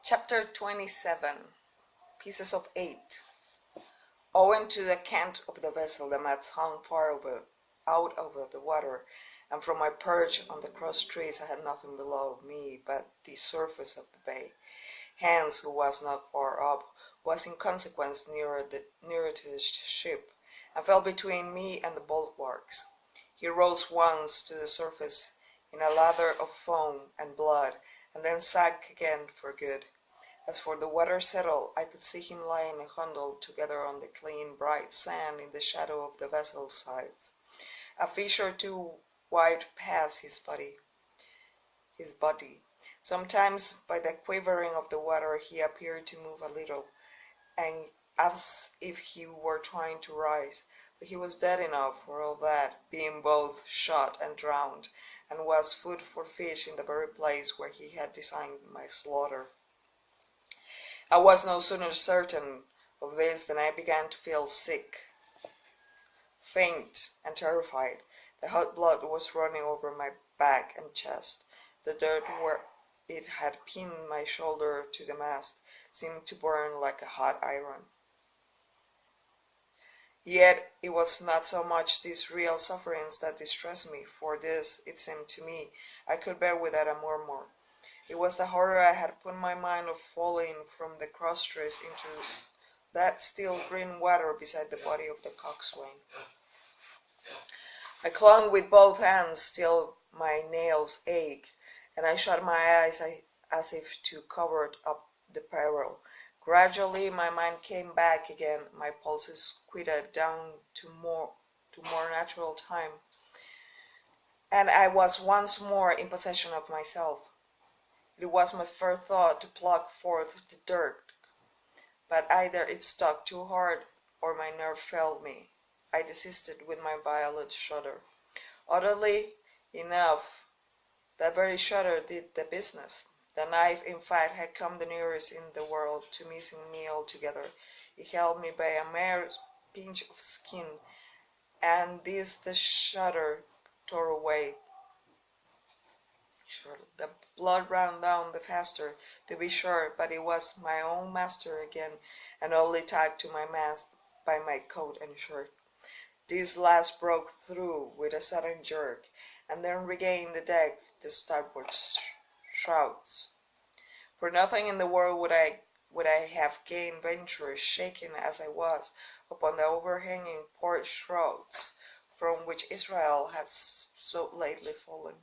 Chapter 27. Pieces of 8. Owing to the cant of the vessel, the mats hung far out over the water, and from my perch on the cross trees I had nothing below me but the surface of the bay. Hans, who was not far up, was in consequence nearer to the ship, and fell between me and the bulwarks. He rose once to the surface in a lather of foam and blood, and then sank again for good. As for the water settled, I could see him lying huddled together on the clean, bright sand in the shadow of the vessel's sides. A fish or two wide past his body. Sometimes, by the quivering of the water, he appeared to move a little, and as if he were trying to rise, but he was dead enough for all that, being both shot and drowned, and was food for fish in the very place where he had designed my slaughter. I was no sooner certain of this than I began to feel sick, faint, and terrified. The hot blood was running over my back and chest. The dirt where it had pinned my shoulder to the mast seemed to burn like a hot iron. Yet it was not so much these real sufferings that distressed me, for this, it seemed to me, I could bear without a murmur. It was the horror I had put in my mind of falling from the cross-trees into that still green water beside the body of the coxswain. I clung with both hands till my nails ached, and I shut my eyes as if to cover up the peril. Gradually my mind came back again, my pulses quieted down to more natural time, and I was once more in possession of myself. It was my first thought to pluck forth the dirt, but either it stuck too hard or my nerve failed me. I desisted with my violent shudder. Oddly enough, that very shudder did the business. The knife, in fact, had come the nearest in the world to missing me altogether. It held me by a mere pinch of skin, and this the shudder tore away. The blood ran down the faster, to be sure, but it was my own master again, and only tagged to my mast by my coat and shirt. This last broke through with a sudden jerk, and then regained the deck, the starboard shrouds. For nothing in the world would I have gained venture, shaken as I was, upon the overhanging port shrouds, from which Israel has so lately fallen.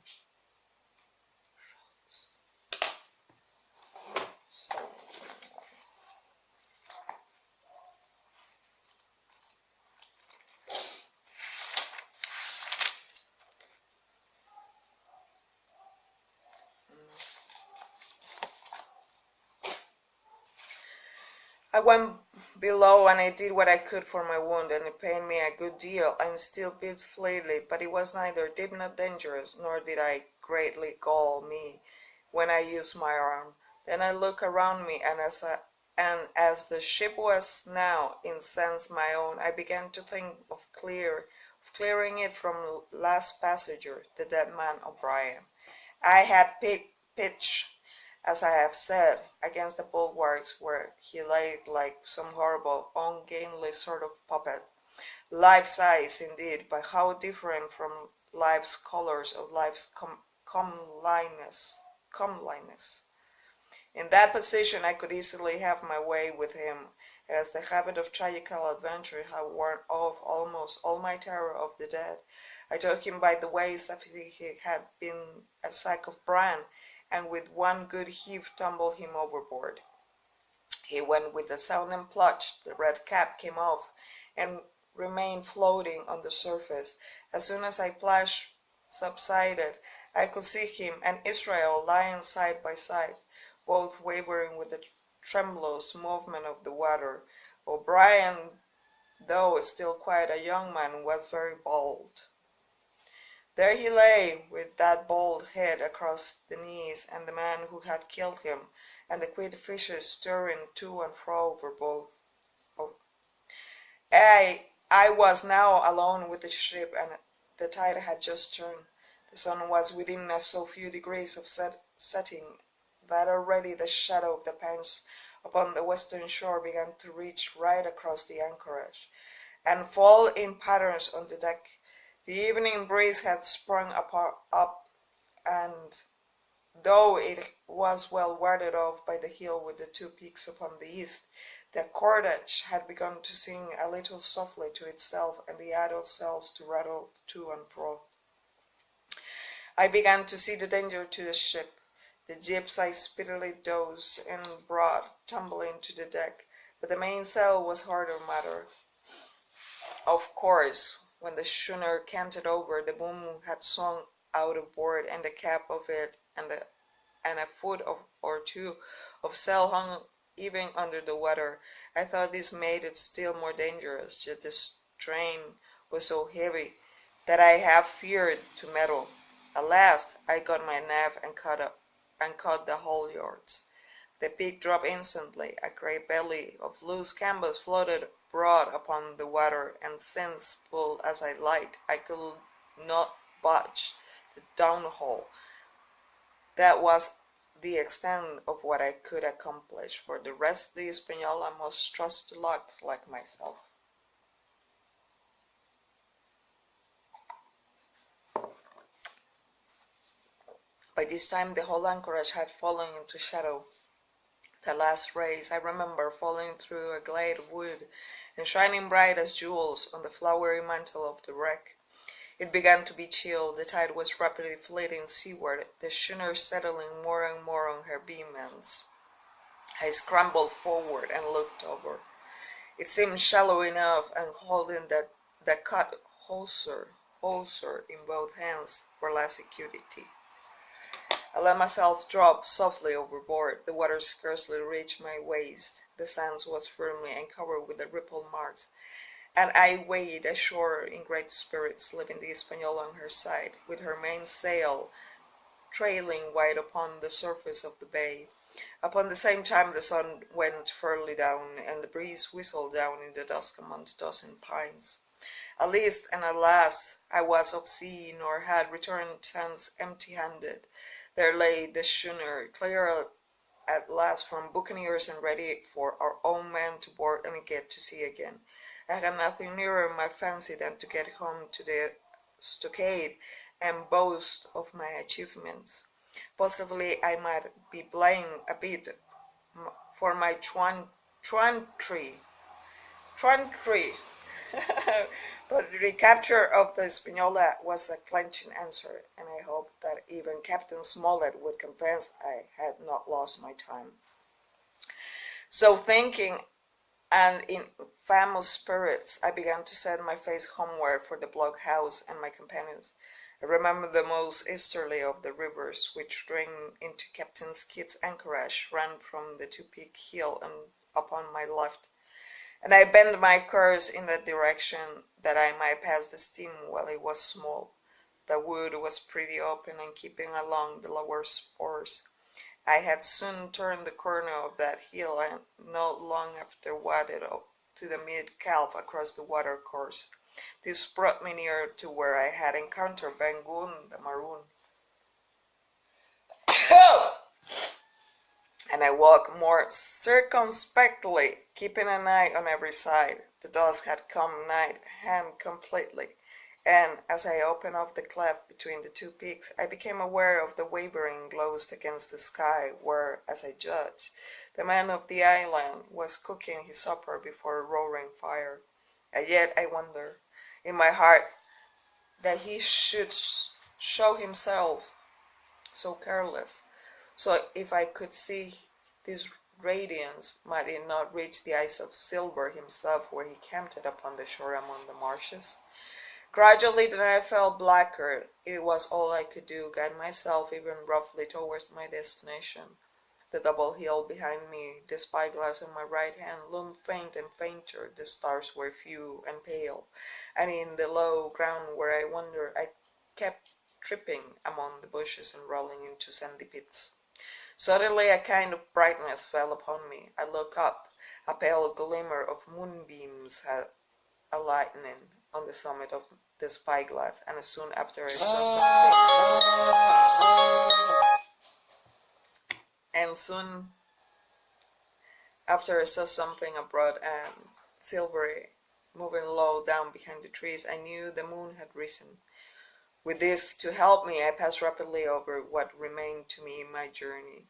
I went below and I did what I could for my wound, and it pained me a good deal, and still beat fleetly, but it was neither deep nor dangerous, nor did it greatly gall me when I used my arm. Then I looked around me, and as the ship was now in sense my own, I began to think of clearing it from last passenger, the dead man O'Brien. I had pitched, as I have said, against the bulwarks, where he lay like some horrible, ungainly sort of puppet, life-size indeed, but how different from life's colors of life's comeliness. In that position I could easily have my way with him, as the habit of tragical adventure had worn off almost all my terror of the dead. I took him by the waist as if he had been a sack of bran, and with one good heave tumbled him overboard. He went with a sound and plunged. The red cap came off, and remained floating on the surface. As soon as I splash subsided, I could see him and Israel lying side by side, both wavering with the tremulous movement of the water. O'Brien, though still quite a young man, was very bald. There he lay, with that bald head across the knees, and the man who had killed him, and the quid fishes stirring to and fro over both. I was now alone with the ship, and the tide had just turned. The sun was within so few degrees of setting, that already the shadow of the pines upon the western shore began to reach right across the anchorage, and fall in patterns on the deck. The evening breeze had sprung up, and though it was well warded off by the hill with the two peaks upon the east, the cordage had begun to sing a little softly to itself, and the idle sails to rattle to and fro. I began to see the danger to the ship. The jibs I speedily dozed and brought tumbling to the deck, but the mainsail was harder matter. Of course, when the schooner canted over, the boom had swung out of board, and the cap of it and a foot or two of sail hung even under the water. I thought this made it still more dangerous, yet the strain was so heavy that I half feared to meddle. At last I got my knife and cut the halyards. The peak dropped instantly. A great belly of loose canvas floated broad upon the water, and since, pull as I liked, I could not budge the downhaul. That was the extent of what I could accomplish. For the rest, the Española must trust to luck like myself. By this time the whole anchorage had fallen into shadow. The last rays, I remember, falling through a glade of wood and shining bright as jewels on the flowery mantle of the wreck. It began to be chill. The tide was rapidly fleeting seaward, the schooner settling more and more on her beam ends. I scrambled forward and looked over. It seemed shallow enough, and holding the cut hawser in both hands for less security. I let myself drop softly overboard. The water scarcely reached my waist. The sand was firmly and covered with the ripple marks, and I waded ashore in great spirits, leaving the Española on her side, with her mainsail trailing wide upon the surface of the bay. Upon the same time the sun went fairly down, and the breeze whistled down in the dusk among the dozen pines. At least and at last I was of sea, nor had returned thence empty-handed. There lay the schooner, clear at last from buccaneers and ready for our own men to board and get to sea again. I had nothing nearer my fancy than to get home to the stockade and boast of my achievements. Possibly I might be blamed a bit for my truantry. But the recapture of the Española was a clenching answer, and I hoped that even Captain Smollett would confess I had not lost my time. So thinking, and in famous spirits, I began to set my face homeward for the blockhouse and my companions. I remember the most easterly of the rivers, which drain into Captain Kidd's anchorage, ran from the Two-Peak Hill and upon my left, and I bent my course in that direction that I might pass the steam while it was small. The wood was pretty open, and keeping along the lower spurs, I had soon turned the corner of that hill, and not long after waded up to the mid-calf across the water course. This brought me near to where I had encountered Ben Gunn the Maroon. And I walked more circumspectly, keeping an eye on every side. The dusk had come nigh-hand completely, and as I opened off the cleft between the two peaks, I became aware of the wavering glows against the sky, where, as I judged, the man of the island was cooking his supper before a roaring fire. And yet I wonder, in my heart, that he should show himself so careless. So if I could see this radiance, might it not reach the eyes of Silver himself where he camped upon the shore among the marshes? Gradually the night fell blacker. It was all I could do, guide myself even roughly towards my destination. The double hill behind me, the spyglass on my right hand, loomed faint and fainter. The stars were few and pale, and in the low ground where I wandered, I kept tripping among the bushes and rolling into sandy pits. Suddenly a kind of brightness fell upon me. I looked up. A pale glimmer of moonbeams had a lightning on the summit of the spyglass, and soon after I saw something. And soon after I saw something abroad and silvery moving low down behind the trees. I knew the moon had risen. With this to help me, I passed rapidly over what remained to me of my journey,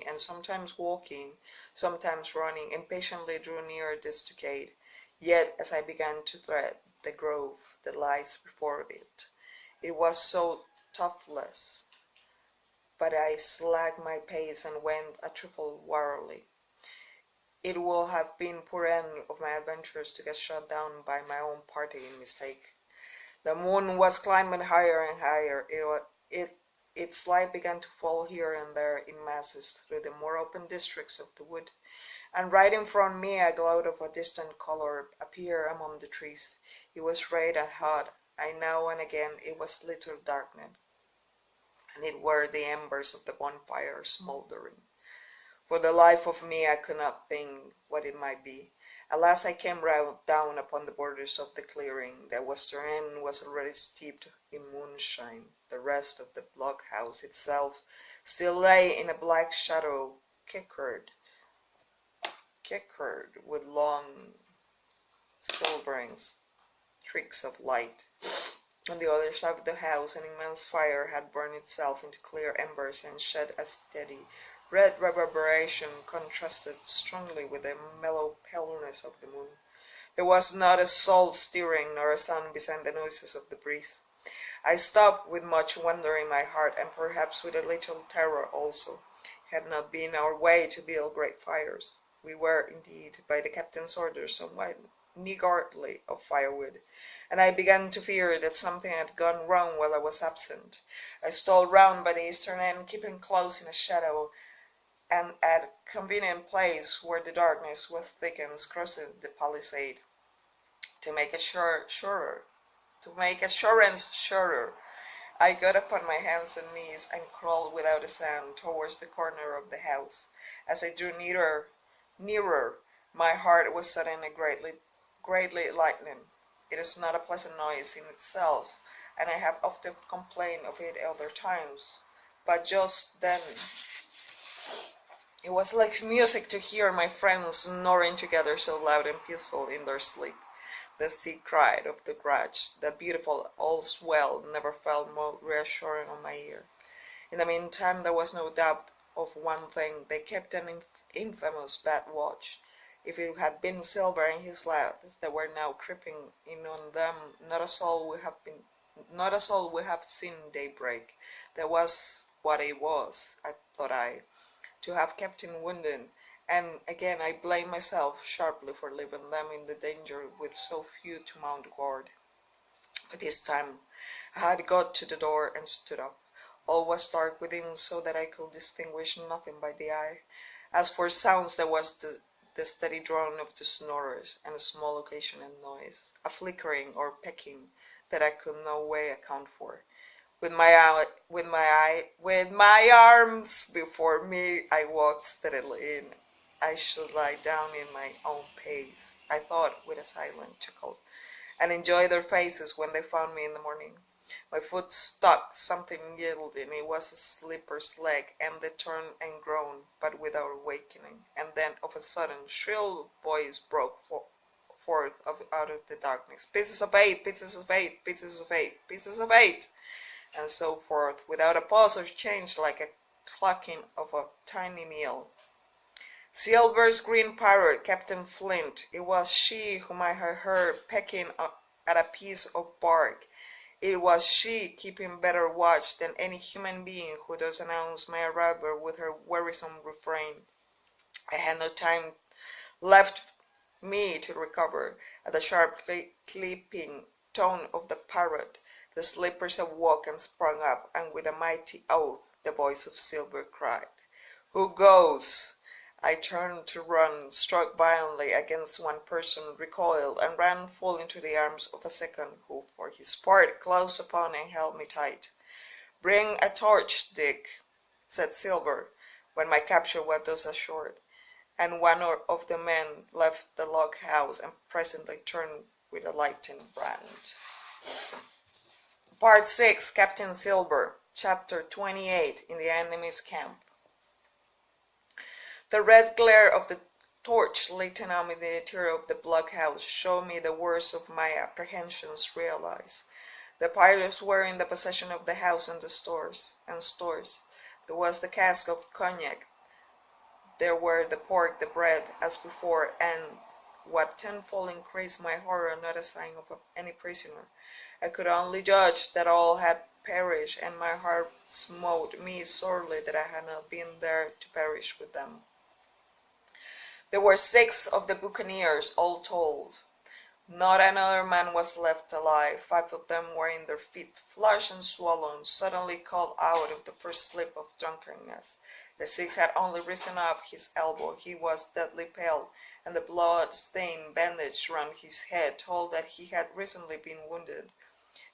and sometimes walking, sometimes running, impatiently drew near the stockade. Yet as I began to thread the grove that lies before it, it was so toothless, but I slacked my pace and went a trifle warily. It would have been poor end of my adventures to get shot down by my own party in mistake. The moon was climbing higher and higher. Its light began to fall here and there in masses through the more open districts of the wood, and right in front of me a glow of a distant color appeared among the trees. It was red and hot, and now and again it was little darkened, and it were the embers of the bonfire smouldering. For the life of me I could not think what it might be. At last I came down upon the borders of the clearing. The western end was already steeped in moonshine. The rest of the blockhouse itself still lay in a black shadow, checkered with long silvering streaks of light. On the other side of the house an immense fire had burned itself into clear embers and shed a steady red reverberation contrasted strongly with the mellow paleness of the moon. There was not a soul stirring, nor a sound beside the noises of the breeze. I stopped with much wonder in my heart, and perhaps with a little terror also. It had not been our way to build great fires. We were, indeed, by the captain's orders, somewhat niggardly of firewood, and I began to fear that something had gone wrong while I was absent. I stole round by the eastern end, keeping close in a shadow, and at a convenient place where the darkness was thickens crossed the palisade. To make assurance surer, I got upon my hands and knees and crawled without a sound towards the corner of the house. As I drew nearer, my heart was suddenly greatly lightened. It is not a pleasant noise in itself, and I have often complained of it other times, but just then it was like music to hear my friends snoring together so loud and peaceful in their sleep. The sea cried of the grudge, that beautiful all's well, never felt more reassuring on my ear. In the meantime there was no doubt of one thing: they kept an infamous bad watch. If it had been Silver and his lads that were now creeping in on them, not a soul would have seen daybreak. That was what it was, thought I, to have kept him wounded, and again I blamed myself sharply for leaving them in the danger with so few to mount guard. By this time I had got to the door and stood up. All was dark within, so that I could distinguish nothing by the eye. As for sounds, there was the steady drone of the snorers, and a small occasional noise, a flickering or pecking, that I could no way account for. With my arms before me, I walked steadily in. I should lie down in my own pace, I thought with a silent chuckle, and enjoy their faces when they found me in the morning. My foot struck something yielding. It was a slipper's leg, and they turned and groaned, but without awakening. And then, of a sudden, shrill voice broke forth out of the darkness. "Pieces of 8, pieces of 8, pieces of 8, pieces of 8!" and so forth, without a pause or change, like a clucking of a tiny mill. Silver's green parrot, Captain Flint. It was she whom I had heard pecking at a piece of bark. It was she, keeping better watch than any human being, who thus announced my arrival with her wearisome refrain. I had no time left me to recover. At the sharp clipping tone of the parrot, the slippers awoke and sprung up, and with a mighty oath the voice of Silver cried, "Who goes?" I turned to run, struck violently against one person, recoiled, and ran full into the arms of a second, who for his part closed upon and held me tight. "Bring a torch, Dick," said Silver, when my capture was thus assured, and one of the men left the log house and presently turned with a lighted brand. Part 6. Captain Silver. Chapter 28. In the enemy's camp. The red glare of the torch lighting up in the interior of the blockhouse showed me the worst of my apprehensions realized. The pirates were in the possession of the house and the stores. There was the cask of cognac. There were the pork, the bread, as before, and what tenfold increased my horror, not a sign of any prisoner. I could only judge that all had perished, and my heart smote me sorely that I had not been there to perish with them. There were 6 of the buccaneers, all told. Not another man was left alive. 5 of them were in their feet, flushed and swollen, suddenly called out of the first sleep of drunkenness. The 6th had only risen up his elbow. He was deadly pale, and the blood-stained bandage round his head told that he had recently been wounded,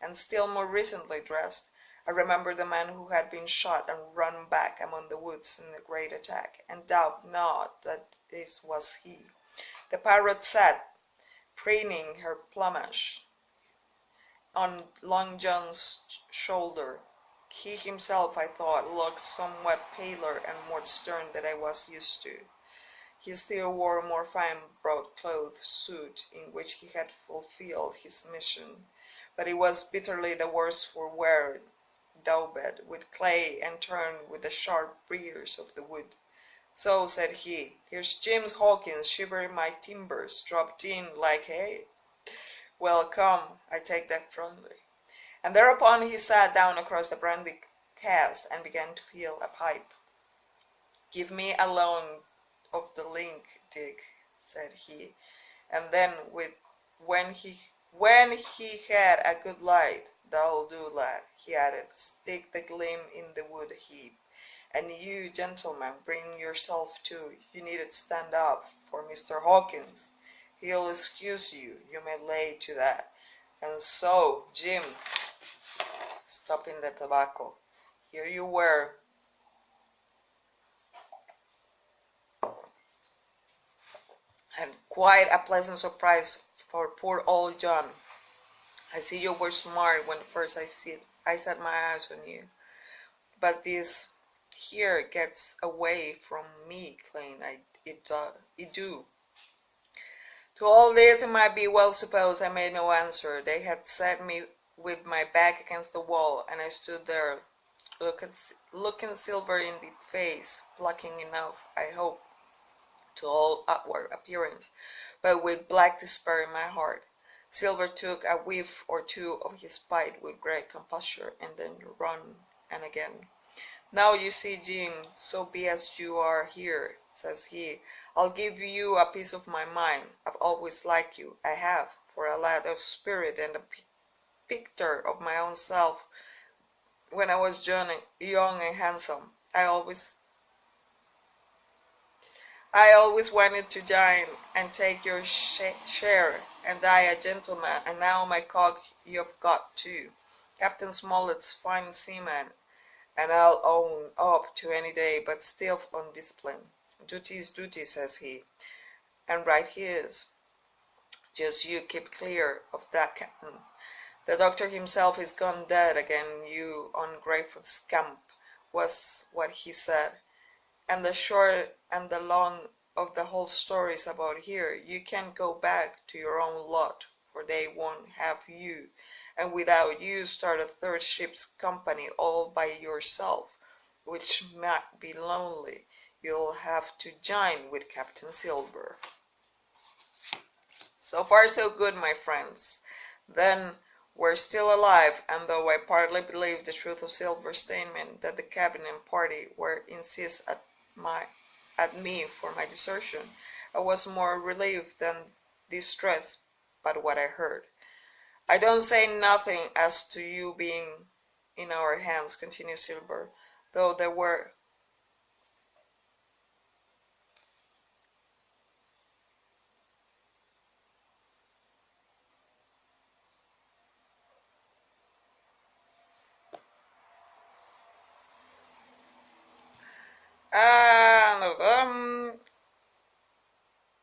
and still more recently dressed. I remember the man who had been shot and run back among the woods in the great attack, and doubt not that this was he. The pirate sat, preening her plumage, on Long John's shoulder. He himself, I thought, looked somewhat paler and more stern than I was used to. He still wore a more fine broadcloth suit in which he had fulfilled his mission, but it was bitterly the worse for wear, daubed with clay and turned with the sharp briars of the wood. So, said he, here's James Hawkins shivering my timbers, dropped in like hay. Well, come, I take that friendly. And thereupon he sat down across the brandy cask and began to fill a pipe. Give me a loan of the link, Dick, said he, and then when he had a good light, that'll do, lad, he added, stick the gleam in the wood heap. And you, gentlemen, bring yourself too. You needn't stand up for Mr. Hawkins. He'll excuse you, you may lay to that. And so, Jim, stopping the tobacco, here you were, and quite a pleasant surprise for poor old John. I see you were smart when first I set my eyes on you, but this here gets away from me, Klein. It do. To all this, it might be well supposed I made no answer. They had set me with my back against the wall, and I stood there, looking Silver in the face, plucking enough, I hope, to all outward appearance, but with black despair in my heart. Silver took a whiff or two of his pipe with great composure, and then run and again. Now you see, Jim, so be as you are here, says he. I'll give you a piece of my mind. I've always liked you, I have, for a lad of spirit and a picture of my own self. When I was young and handsome, I always wanted to join and take your share, and die a gentleman, and now my cock you've got too. Captain Smollett's fine seaman, and I'll own up to any day, but still undisciplined. Duty is duty, says he, and right he is. Just you keep clear of that, Captain. The doctor himself is gone dead again, you ungrateful scamp, was what he said. And the short and the long of the whole story is about here. You can't go back to your own lot, for they won't have you, and without you start a 3rd ship's company all by yourself, which might be lonely. You'll have to join with Captain Silver. So far so good, my friends. Then we're still alive, and though I partly believe the truth of Silver's statement that the cabin and party were insist at me for my desertion, I was more relieved than distressed by what I heard. I don't say nothing as to you being in our hands, continued Silver, though there were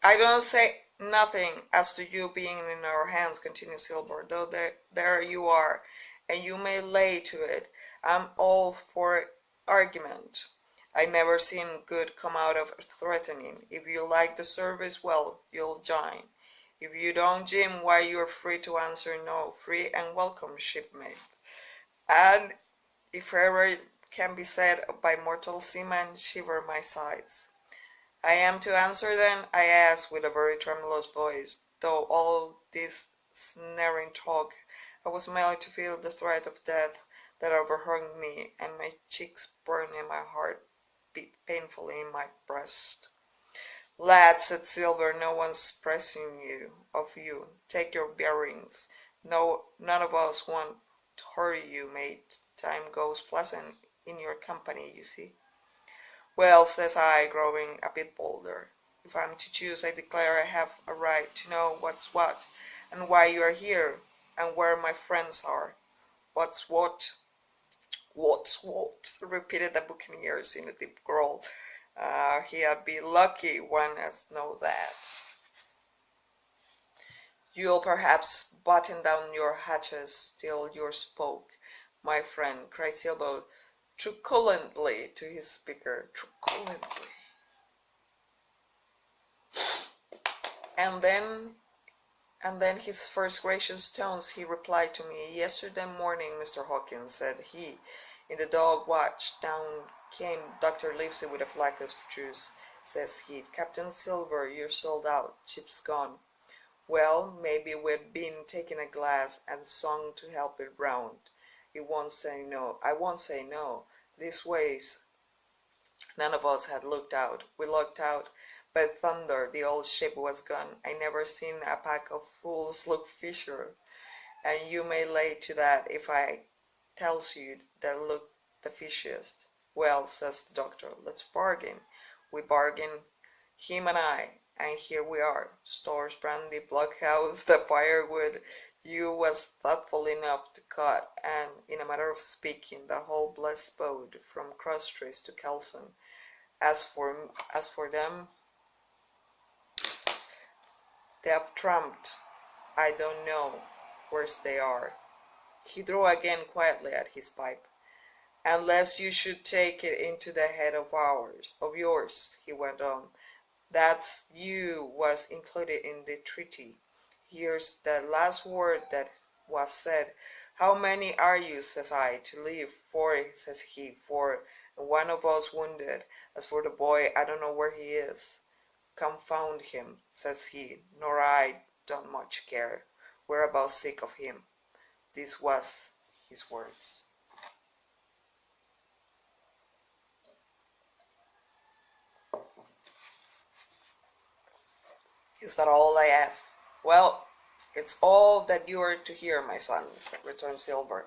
I don't say nothing as to you being in our hands, continued Silver, though there you are, and you may lay to it. I'm all for argument. I never seen good come out of threatening. If you like the service, well, you'll join. If you don't, Jim, why, you're free to answer no. Free and welcome, shipmate. And if ever can be said by mortal seaman, shiver my sides. I am to answer then? I asked with a very tremulous voice, though all this snaring talk I was merely to feel the threat of death that overhung me, and my cheeks burned and my heart beat painfully in my breast. Lad, said Silver, no one's pressing of you. Take your bearings. No, none of us want to hurry you, mate. Time goes pleasant in your company, you see. Well, says I, growing a bit bolder, if I'm to choose, I declare I have a right to know what's what, and why you are here, and where my friends are. What's what? What's what? Repeated the buccaneers in a deep growl. He'd be lucky one as know that. You'll perhaps button down your hatches till you're spoke, my friend, cried Silver truculently to his speaker. Truculently. And then his first gracious tones he replied to me. Yesterday morning, Mr. Hawkins, said he, in the dog watch, down came Dr. Livesey with a flask of juice. Says he, Captain Silver, you're sold out, ship's gone. Well, maybe we'd been taking a glass and sung to help it round. It won't say no. I won't say no. This ways. None of us had looked out. We looked out. By thunder, the old ship was gone. I never seen a pack of fools look fisher, and you may lay to that if I tells you that look the fishiest. Well, says the doctor, let's bargain. We bargain, him and I, and here we are. Stores, brandy, blockhouse, the firewood you was thoughtful enough to cut, and, in a matter of speaking, the whole blessed boat from Crosstrees to Kelson. As for them, they have tramped. I don't know where's they are. He drew again quietly at his pipe. Unless you should take it into the head of yours, he went on. That's you was included in the treaty. Here's the last word that was said. How many are you, says I, to leave? 4, says he, 4, and one of us wounded. As for the boy, I don't know where he is. Confound him, says he, nor I don't much care. We're about sick of him. This was his words. Is that all I ask? Well, it's all that you are to hear, my son, returned Silver.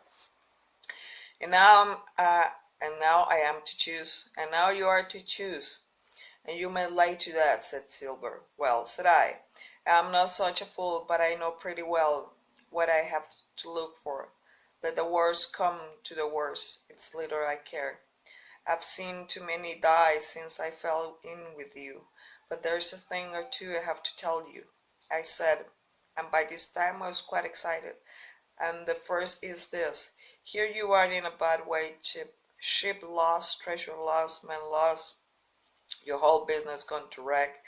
And now I am to choose, and now you are to choose. And you may lay to that, said Silver. Well, said I am not such a fool, but I know pretty well what I have to look for. Let the worst come to the worst, it's little I care. I've seen too many die since I fell in with you, but there's a thing or two I have to tell you, I said, and by this time I was quite excited. And the first is this. Here you are in a bad way, ship lost, treasure lost, men lost, your whole business gone to wreck,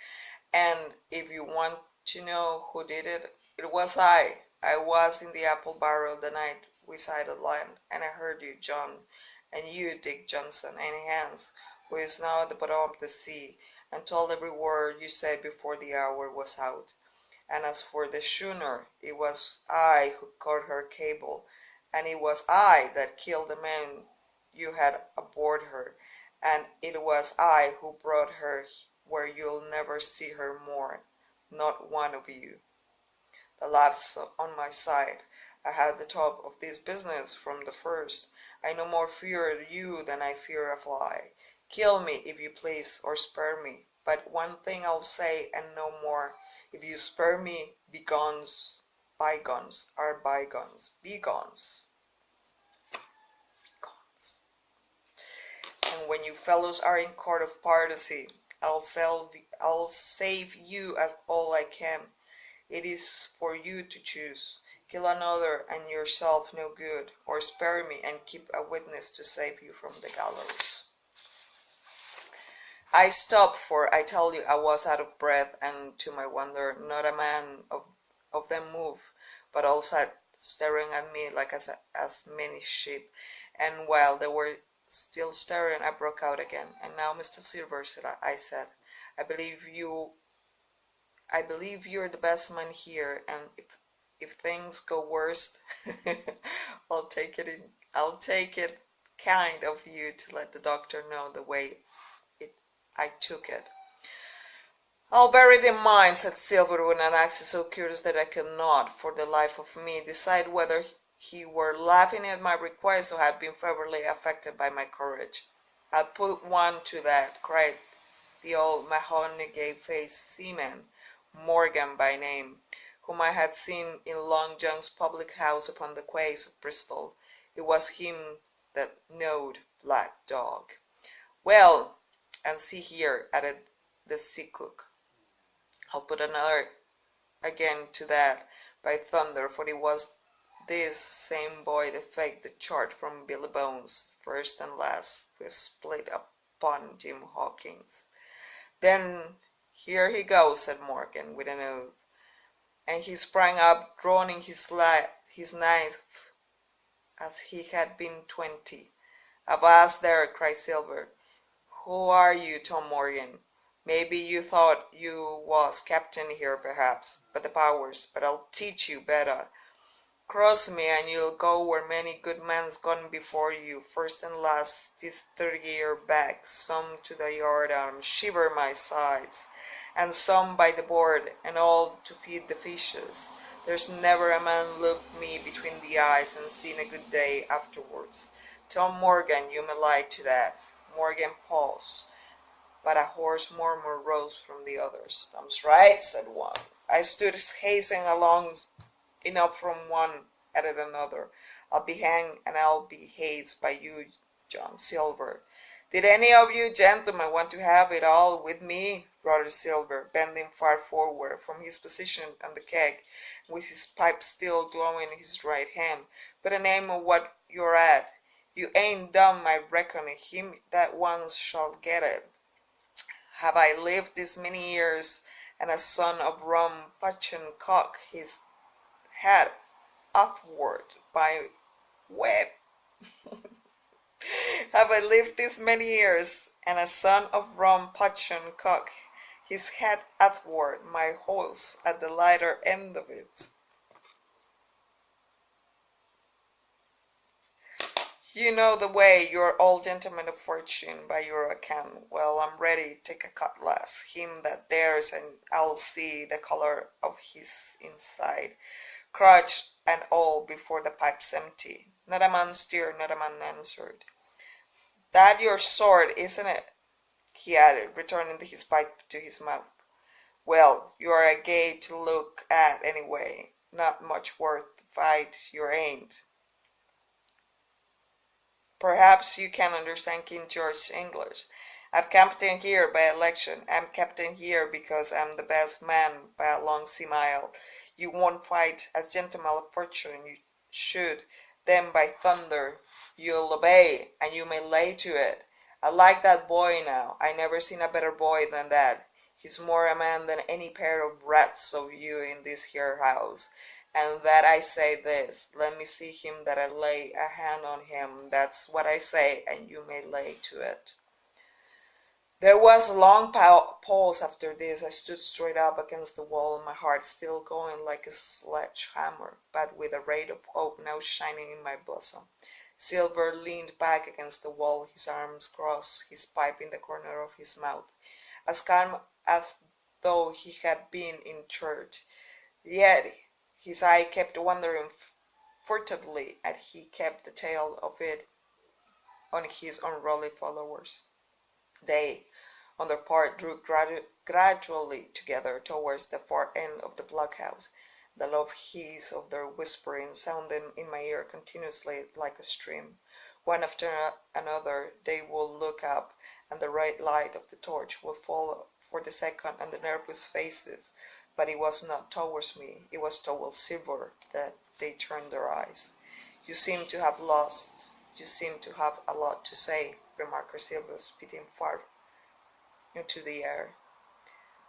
and if you want to know who did it, it was I. I was in the apple barrel the night we sighted land, and I heard you, John, and you, Dick Johnson, and Hans, who is now at the bottom of the sea, and told every word you said before the hour was out. And as for the schooner, it was I who cut her cable, and it was I that killed the men you had aboard her, and it was I who brought her where you'll never see her more, not one of you. The laugh's on my side. I had the top of this business from the first. I no more fear you than I fear a fly. Kill me if you please, or spare me, but one thing I'll say, and no more. If you spare me, bygones are bygones. Bygones. And when you fellows are in court of piracy, I'll save you as all I can. It is for you to choose. kill another and yourself no good, or spare me and keep a witness to save you from the gallows. I stopped, for I tell you I was out of breath, and to my wonder not a man of them moved, but all sat staring at me like as many sheep. And while they were still staring, I broke out again. And now, Mr. Silver, I said, I believe you're the best man here, and if things go worst, I'll take it kind of you to let the doctor know the way I took it. I'll bear it in mind, said Silver with an accent so curious that I could not, for the life of me, decide whether he were laughing at my request or had been favorably affected by my courage. I'll put one to that, cried the old mahogany-faced seaman, Morgan by name, whom I had seen in Long John's public house upon the quays of Bristol. It was him that knowed Black Dog. Well, and see here, added the sea cook, I'll put another again to that, by thunder, for it was this same boy that faked the chart from Billy Bones, first and last, who split upon Jim Hawkins. Then here he goes, said Morgan, with an oath, and he sprang up, drawing his knife as he had been 20. Avast there, cried Silver. Who are you, Tom Morgan? Maybe you thought you was captain here, perhaps, but the powers, but I'll teach you better. Cross me, and you'll go where many good men's gone before you, first and last, this 30-year back, some to the yardarm, shiver my sides, and some by the board, and all to feed the fishes. There's never a man looked me between the eyes and seen a good day afterwards. Tom Morgan, you may lie to that. Morgan paused, but a hoarse murmur rose from the others. Tom's right, said one. I stood hastening along enough from one, added another. I'll be hanged and I'll be hazed by you, John Silver. Did any of you gentlemen want to have it all with me? Roared Silver, bending far forward from his position on the keg, with his pipe still glowing in his right hand. Put a name on what you're at. You ain't dumb, I reckon. Him that once shall get it. Have I lived this many years, and a son of rum punch and cock his head athwart by web? Have I lived this many years, and a son of rum punch and cock his head athwart my horse at the lighter end of it? You know the way, you're all gentlemen of fortune by your account. Well, I'm ready, take a cutlass, him that dares, and I'll see the color of his inside, crutch and all, before the pipe's empty. Not a man stirred, not a man answered. That your sword, isn't it? He added, returning his pipe to his mouth. Well, you are a gay to look at anyway. Not much worth to fight, you ain't. Perhaps you can understand King George's English. I'm captain here by election. I'm captain here because I'm the best man by a long sea mile. You won't fight as gentlemen of fortune. You should. Then by thunder, you'll obey, and you may lay to it. I like that boy now. I never seen a better boy than that. He's more a man than any pair of rats of you in this here house. And that I say this, let me see him that I lay a hand on him. That's what I say, and you may lay to it. There was a long pause after this. I stood straight up against the wall, my heart still going like a sledgehammer, but with a ray of hope now shining in my bosom. Silver leaned back against the wall, his arms crossed, his pipe in the corner of his mouth, as calm as though he had been in church. Yet his eye kept wandering furtively, and he kept the tail of it on his unruly followers. They, on their part, drew gradually together towards the far end of the blockhouse. The low hiss of their whispering sounded in my ear continuously like a stream. One after another they would look up, and the red light of the torch would fall for the second on the nervous faces, But it was not towards me, it was towards Silver that they turned their eyes. You seem to have a lot to say, remarked Silver, spitting far into the air.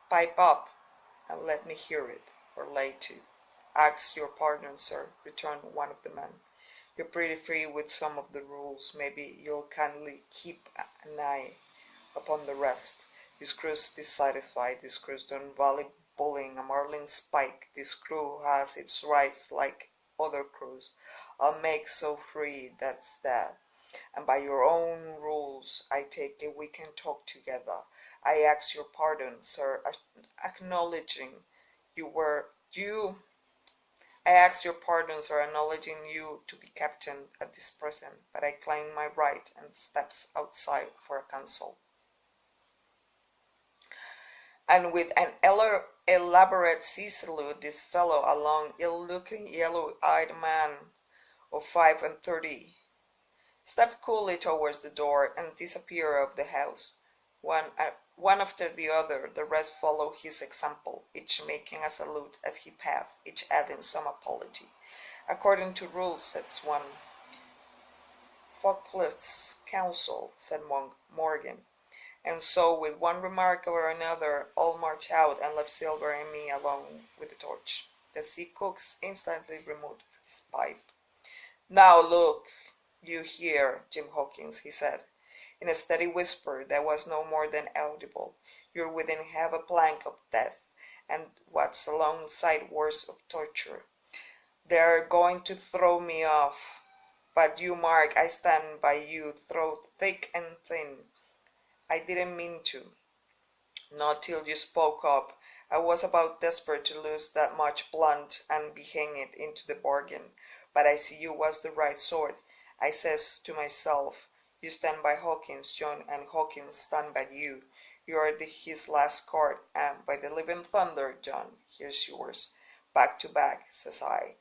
Pipe up, and let me hear it, or lay to. Ask your pardon, sir, returned one of the men. You're pretty free with some of the rules. Maybe you'll kindly keep an eye upon the rest. This crew's dissatisfied. This crew's don't value bullying a marlin spike. This crew has its rights like other crews. I'll make so free, that's that. And by your own rules, I take it we can talk together. I ask your pardon, sir, acknowledging I ask your pardon, sir, acknowledging you to be captain at this present, but I claim my right and steps outside for a council. And with an elaborate sea salute, this fellow, a long, ill-looking, yellow-eyed man of 35, stepped coolly towards the door and disappeared out of the house. One after the other, the rest followed his example, each making a salute as he passed, each adding some apology. According to rules, said one. Faultless counsel, said Morgan. And so, with one remark or another, all marched out and left Silver and me alone with the torch. The sea cook instantly removed his pipe. Now look, you here, Jim Hawkins, he said, in a steady whisper that was no more than audible. You're within half a plank of death, and what's alongside worse of torture. They're going to throw me off, but you mark, I stand by you, through thick and thin. I didn't mean to. Not till you spoke up. I was about desperate to lose that much blood and be hanged into the bargain. But I see you was the right sort. I says to myself, you stand by Hawkins, John, and Hawkins stand by you. You are his last card, and by the living thunder, John, here's yours. Back to back, says I.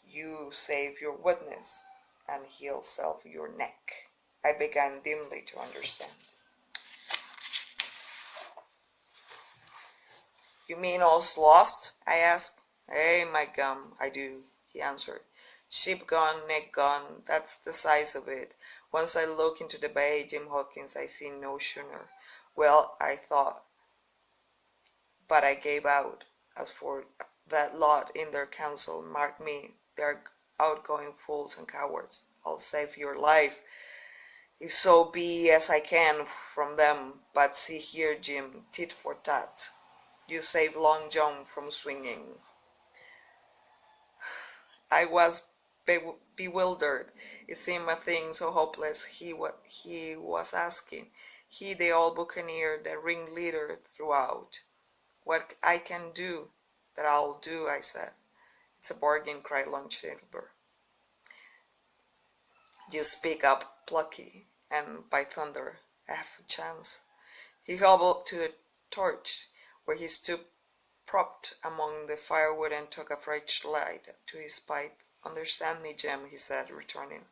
You save your witness, and he'll save your neck. I began dimly to understand. You mean all's lost? I asked. Eh, my gum, I do, he answered. Ship gone, neck gone, that's the size of it. Once I look into the bay, Jim Hawkins, I see no schooner. Well, I thought, but I gave out. As for that lot in their council, mark me, they're outgoing fools and cowards. I'll save your life, if so be as I can from them. But see here, Jim, tit for tat. You saved Long John from swinging. I was bewildered. It seemed a thing so hopeless he was asking. He, the old buccaneer, the ringleader throughout. What I can do, that I'll do, I said. It's a bargain, cried Long Silver. You speak up, Plucky, and by thunder, I have a chance. He hobbled to the torch, where he stood propped among the firewood and took a fresh light to his pipe. Understand me, Jim, he said, returning.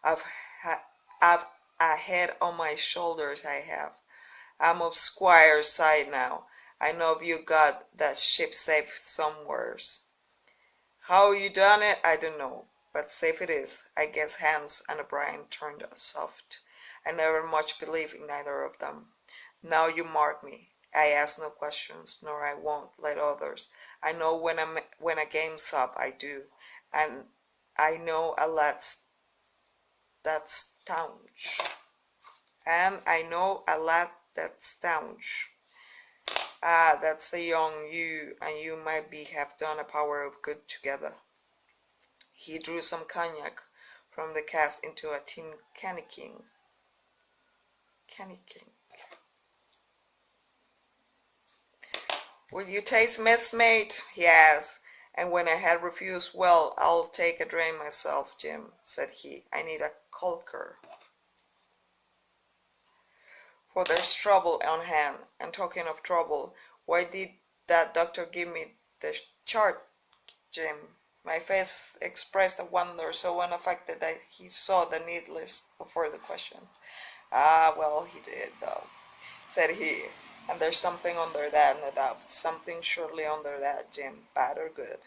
I've a head on my shoulders, I have. I'm of Squire's side now. I know you got that ship safe somewheres. How you done it, I don't know, but safe it is. I guess Hans and O'Brien turned soft. I never much believed in either of them. Now you mark me. I ask no questions, nor I won't let others. I know when a game's up, I do. And I know a lad's that's staunch. And I know a lad that's staunch. Ah, that's a young you, and you might have done a power of good together. He drew some cognac from the cask into a tin cannikin. Will you taste messmate? He asked. And when I had refused, well, I'll take a drain myself, Jim, said he. I need a culker. For there's trouble on hand. And talking of trouble, why did that doctor give me the chart, Jim? My face expressed a wonder so unaffected that he saw the needless of further questions. Ah, well, he did, though, said he. And there's something under that, no doubt. Something surely under that, Jim, bad or good.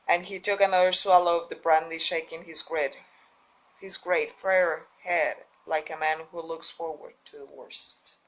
And he took another swallow of the brandy, shaking his great fair head like a man who looks forward to the worst.